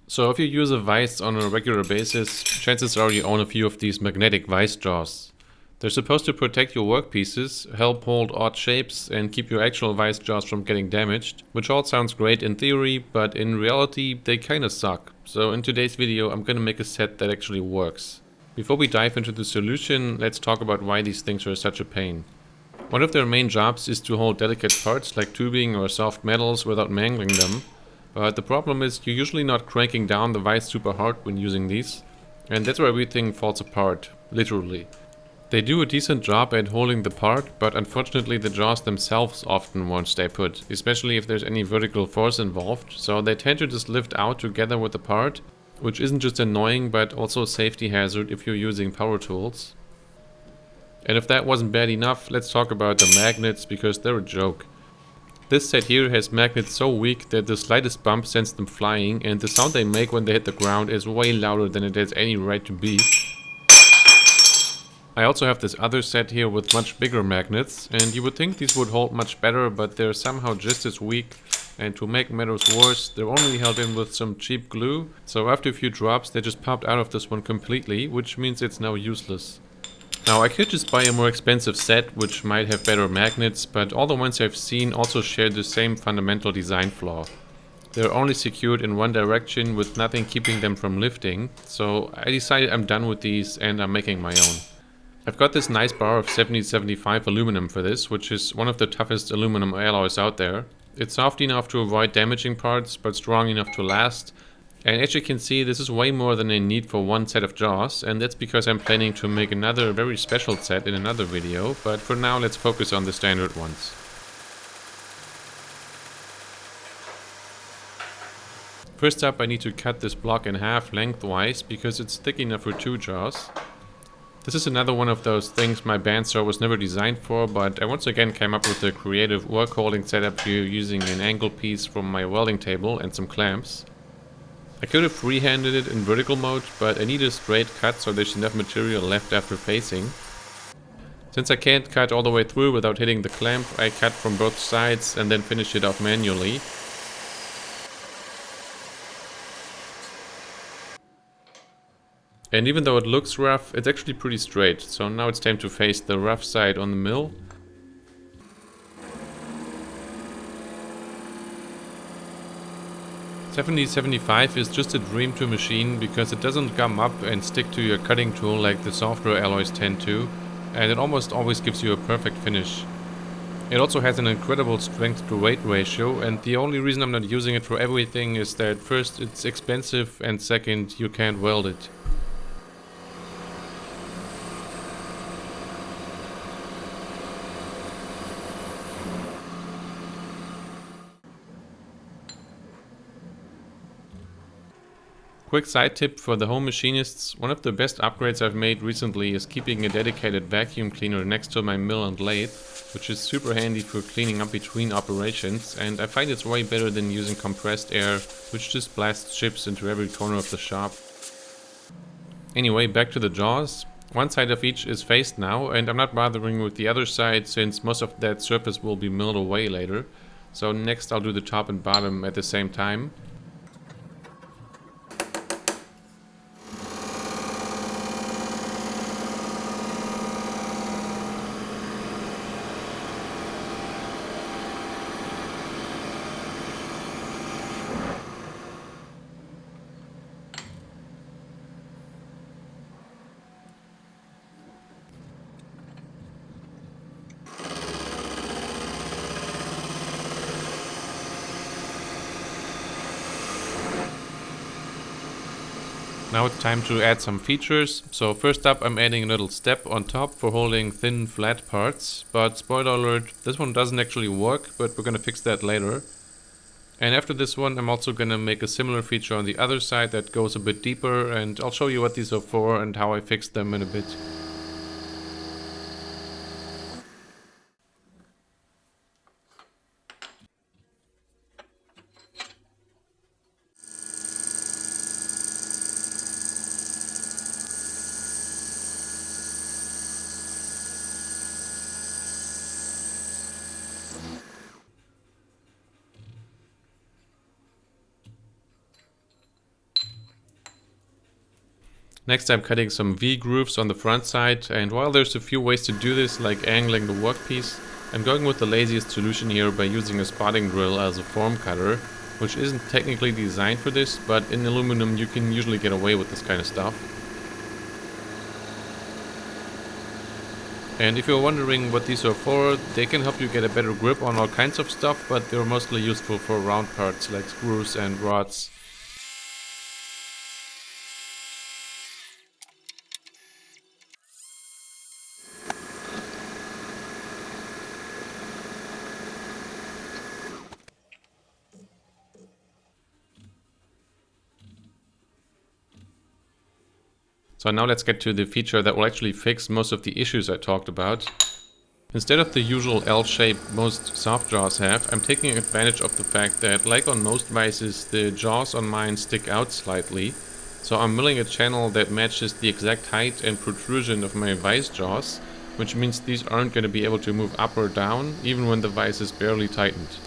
So if you use a vise on a regular basis, chances are you own a few of these magnetic vise jaws. They're supposed to protect your workpieces, help hold odd shapes, and keep your actual vise jaws from getting damaged, which all sounds great in theory, but in reality they kinda suck. So in today's video I'm gonna make a set that actually works. Before we dive into the solution, let's talk about why these things are such a pain. One of their main jobs is to hold delicate parts like tubing or soft metals without mangling them. But the problem is you're usually not cranking down the vise super hard when using these, and that's where everything falls apart, literally. They do a decent job at holding the part, but unfortunately the jaws themselves often won't stay put, especially if there's any vertical force involved, so they tend to just lift out together with the part, which isn't just annoying but also a safety hazard if you're using power tools. And if that wasn't bad enough, let's talk about the magnets, because they're a joke. This set here has magnets so weak that the slightest bump sends them flying, and the sound they make when they hit the ground is way louder than it has any right to be. I also have this other set here with much bigger magnets, and you would think these would hold much better, but they're somehow just as weak, and to make matters worse, they're only held in with some cheap glue, so after a few drops they just popped out of this one completely, which means it's now useless. Now I could just buy a more expensive set which might have better magnets, but all the ones I've seen also share the same fundamental design flaw. They're only secured in one direction with nothing keeping them from lifting, so I decided I'm done with these and I'm making my own. I've got this nice bar of 7075 aluminum for this, which is one of the toughest aluminum alloys out there. It's soft enough to avoid damaging parts, but strong enough to last. And as you can see, this is way more than I need for one set of jaws, and that's because I'm planning to make another very special set in another video, but for now let's focus on the standard ones. First up, I need to cut this block in half lengthwise because it's thick enough for two jaws. This is another one of those things my bandsaw was never designed for, but I once again came up with a creative work holding setup here using an angle piece from my welding table and some clamps. I could have freehanded it in vertical mode, but I need a straight cut so there's enough material left after facing. Since I can't cut all the way through without hitting the clamp, I cut from both sides and then finish it off manually. And even though it looks rough, it's actually pretty straight, so now it's time to face the rough side on the mill. .7075 is just a dream to machine because it doesn't gum up and stick to your cutting tool like the softer alloys tend to, and it almost always gives you a perfect finish. It also has an incredible strength to weight ratio, and the only reason I'm not using it for everything is that first it's expensive and second you can't weld it. Quick side tip for the home machinists: one of the best upgrades I've made recently is keeping a dedicated vacuum cleaner next to my mill and lathe, which is super handy for cleaning up between operations, and I find it's way better than using compressed air, which just blasts chips into every corner of the shop. Anyway, back to the jaws. One side of each is faced now, and I'm not bothering with the other side since most of that surface will be milled away later. So next I'll do the top and bottom at the same time. Now it's time to add some features. So first up, I'm adding a little step on top for holding thin flat parts, but spoiler alert, this one doesn't actually work, but we're gonna fix that later. And after this one, I'm also gonna make a similar feature on the other side that goes a bit deeper, and I'll show you what these are for and how I fixed them in a bit. Next I'm cutting some V-grooves on the front side, and while there's a few ways to do this, like angling the workpiece, I'm going with the laziest solution here by using a spotting drill as a form cutter, which isn't technically designed for this, but in aluminum you can usually get away with this kind of stuff. And if you're wondering what these are for, they can help you get a better grip on all kinds of stuff, but they're mostly useful for round parts like screws and rods. So now let's get to the feature that will actually fix most of the issues I talked about. Instead of the usual L shape most soft jaws have, I'm taking advantage of the fact that, like on most vices, the jaws on mine stick out slightly. So I'm milling a channel that matches the exact height and protrusion of my vise jaws, which means these aren't going to be able to move up or down, even when the vise is barely tightened.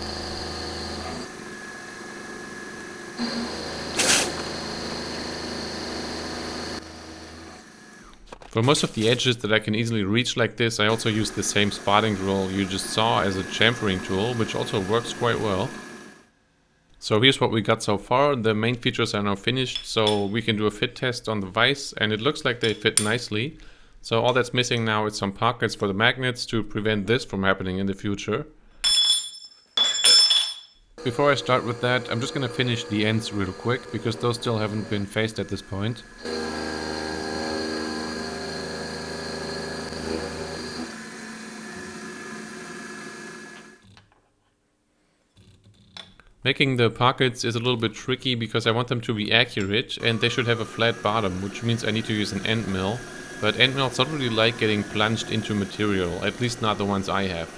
For most of the edges that I can easily reach like this, I also use the same spotting drill you just saw as a chamfering tool, which also works quite well. So here's what we got so far. The main features are now finished, so we can do a fit test on the vise, and it looks like they fit nicely. So all that's missing now is some pockets for the magnets to prevent this from happening in the future. Before I start with that, I'm just gonna finish the ends real quick, because those still haven't been faced at this point. Making the pockets is a little bit tricky because I want them to be accurate and they should have a flat bottom, which means I need to use an end mill. But end mills don't really like getting plunged into material, at least not the ones I have.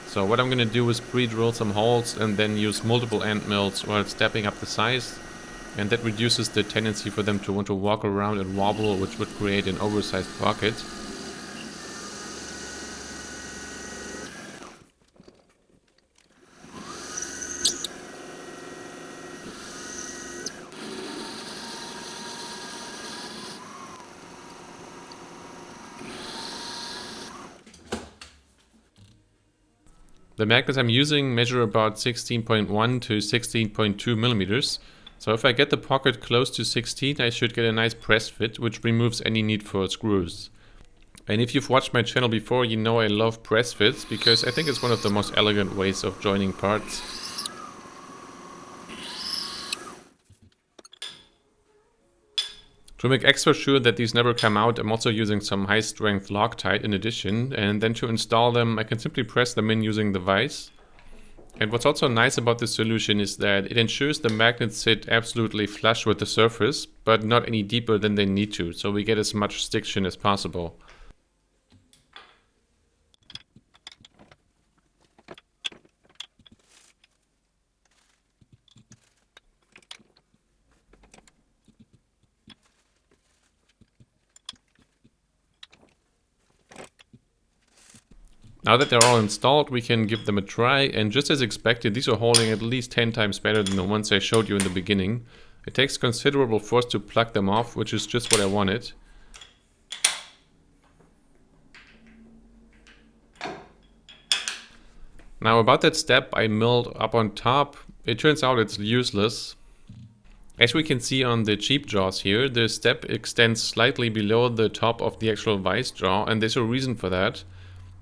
So what I'm going to do is pre-drill some holes and then use multiple end mills while stepping up the size. And that reduces the tendency for them to want to walk around and wobble, which would create an oversized pocket. The magnets I'm using measure about 16.1 to 16.2 millimeters. So if I get the pocket close to 16, I should get a nice press fit, which removes any need for screws. And if you've watched my channel before, you know I love press fits because I think it's one of the most elegant ways of joining parts. To make extra sure that these never come out, I'm also using some high-strength Loctite in addition, and then to install them I can simply press them in using the vise. And what's also nice about this solution is that it ensures the magnets sit absolutely flush with the surface, but not any deeper than they need to, so we get as much stiction as possible. Now that they're all installed, we can give them a try, and just as expected, these are holding at least 10 times better than the ones I showed you in the beginning. It takes considerable force to pluck them off, which is just what I wanted. Now about that step I milled up on top, it turns out it's useless. As we can see on the cheap jaws here, the step extends slightly below the top of the actual vise jaw, and there's a reason for that.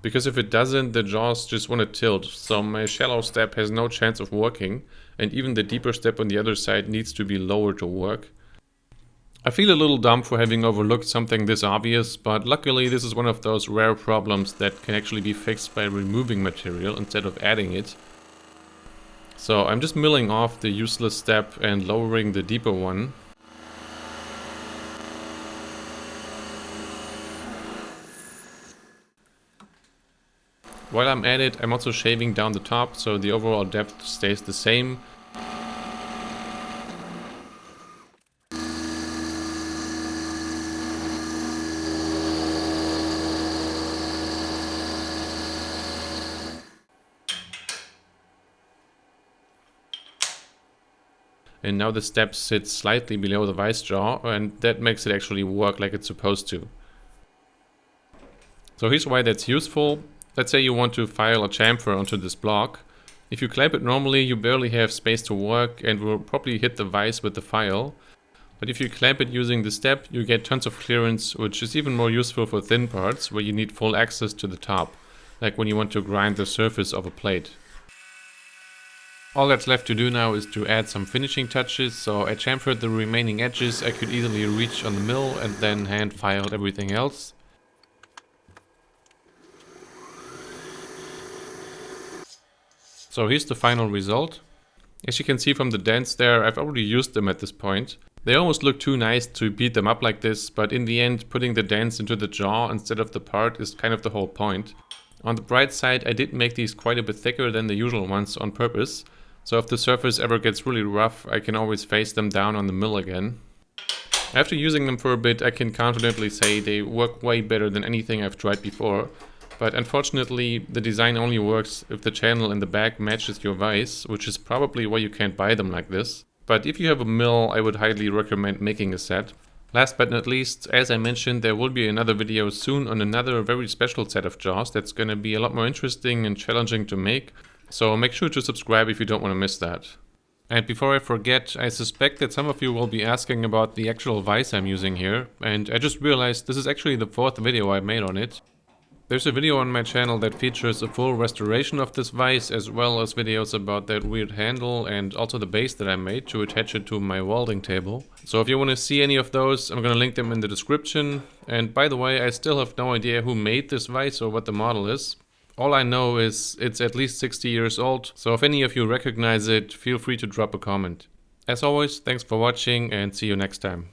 Because if it doesn't, the jaws just want to tilt, so my shallow step has no chance of working, and even the deeper step on the other side needs to be lower to work. I feel a little dumb for having overlooked something this obvious, but luckily this is one of those rare problems that can actually be fixed by removing material instead of adding it. So I'm just milling off the useless step and lowering the deeper one. While I'm at it, I'm also shaving down the top so the overall depth stays the same. and now the step sits slightly below the vice jaw, and that makes it actually work like it's supposed to. So here's why that's useful. Let's say you want to file a chamfer onto this block. If you clamp it normally, you barely have space to work and will probably hit the vise with the file. But if you clamp it using the step, you get tons of clearance, which is even more useful for thin parts where you need full access to the top, like when you want to grind the surface of a plate. All that's left to do now is to add some finishing touches, so I chamfered the remaining edges I could easily reach on the mill and then hand filed everything else. So here's the final result. As you can see from the dents there, I've already used them at this point. They almost look too nice to beat them up like this, but in the end putting the dents into the jaw instead of the part is kind of the whole point. On the bright side, I did make these quite a bit thicker than the usual ones on purpose. So if the surface ever gets really rough, I can always face them down on the mill again. After using them for a bit, I can confidently say they work way better than anything I've tried before. But unfortunately, the design only works if the channel in the back matches your vise, which is probably why you can't buy them like this. But if you have a mill, I would highly recommend making a set. Last but not least, as I mentioned, there will be another video soon on another very special set of jaws that's gonna be a lot more interesting and challenging to make. So make sure to subscribe if you don't want to miss that. And before I forget, I suspect that some of you will be asking about the actual vise I'm using here, and I just realized this is actually the 4th video I made on it. There's a video on my channel that features a full restoration of this vise, as well as videos about that weird handle and also the base that I made to attach it to my welding table. So if you want to see any of those, I'm gonna link them in the description. And by the way, I still have no idea who made this vise or what the model is. All I know is it's at least 60 years old, so if any of you recognize it, feel free to drop a comment. As always, thanks for watching and see you next time.